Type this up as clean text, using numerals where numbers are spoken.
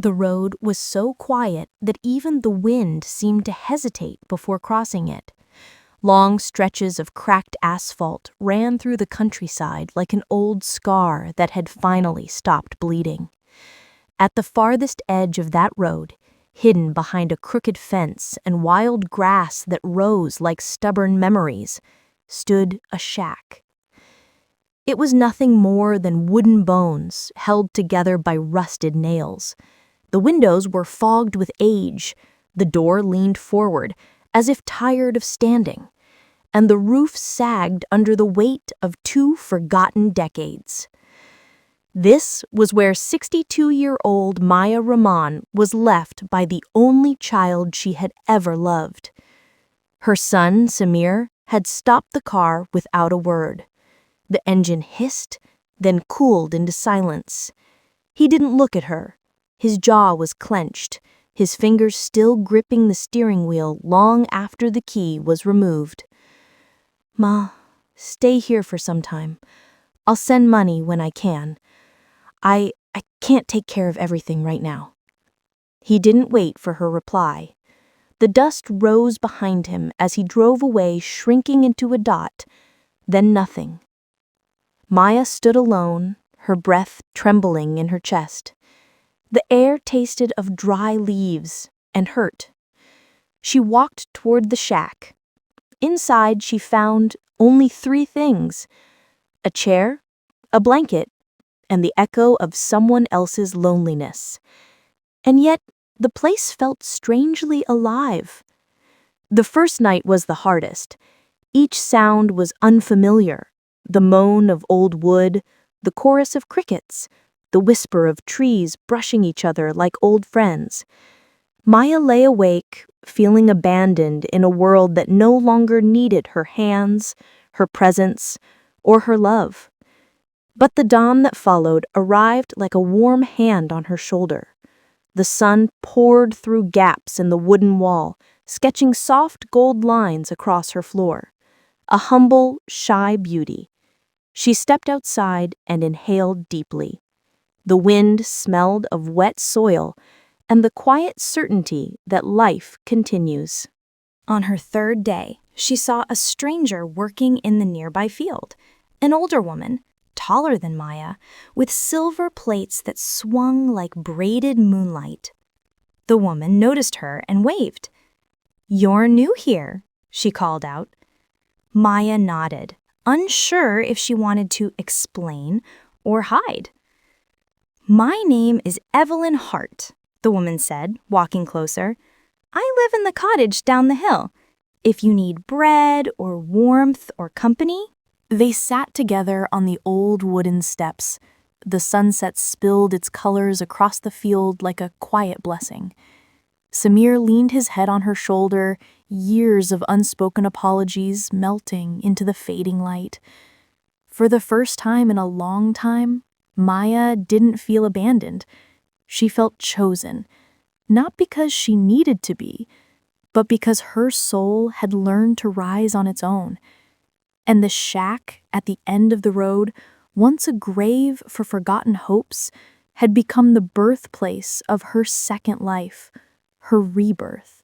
The road was so quiet that even the wind seemed to hesitate before crossing it. Long stretches of cracked asphalt ran through the countryside like an old scar that had finally stopped bleeding. At the farthest edge of that road, hidden behind a crooked fence and wild grass that rose like stubborn memories, stood a shack. It was nothing more than wooden bones held together by rusted nails. The windows were fogged with age, the door leaned forward, as if tired of standing, and the roof sagged under the weight of 2 forgotten decades. This was where 62-year-old Maya Rahman was left by the only child she had ever loved. Her son, Samir, had stopped the car without a word. The engine hissed, then cooled into silence. He didn't look at her. His jaw was clenched, his fingers still gripping the steering wheel long after the key was removed. "Ma, stay here for some time. I'll send money when I can. I can't take care of everything right now." He didn't wait for her reply. The dust rose behind him as he drove away, shrinking into a dot, then nothing. Maya stood alone, her breath trembling in her chest. The air tasted of dry leaves and hurt. She walked toward the shack. Inside, she found only 3 things: a chair, a blanket, and the echo of someone else's loneliness. And yet, the place felt strangely alive. The first night was the hardest. Each sound was unfamiliar: the moan of old wood, the chorus of crickets, the whisper of trees brushing each other like old friends. Maya lay awake, feeling abandoned in a world that no longer needed her hands, her presence, or her love. But the dawn that followed arrived like a warm hand on her shoulder. The sun poured through gaps in the wooden wall, sketching soft gold lines across her floor. A humble, shy beauty. She stepped outside and inhaled deeply. The wind smelled of wet soil and the quiet certainty that life continues. On her 3rd day, she saw a stranger working in the nearby field, an older woman, taller than Maya, with silver plates that swung like braided moonlight. The woman noticed her and waved. "You're new here," she called out. Maya nodded, unsure if she wanted to explain or hide. "My name is Evelyn Hart," the woman said, walking closer. "I live in the cottage down the hill. If you need bread or warmth or company." They sat together on the old wooden steps. The sunset spilled its colors across the field like a quiet blessing. Samir leaned his head on her shoulder, years of unspoken apologies melting into the fading light. For the first time in a long time, Maya didn't feel abandoned. She felt chosen, not because she needed to be, but because her soul had learned to rise on its own. And the shack at the end of the road, once a grave for forgotten hopes, had become the birthplace of her second life, her rebirth.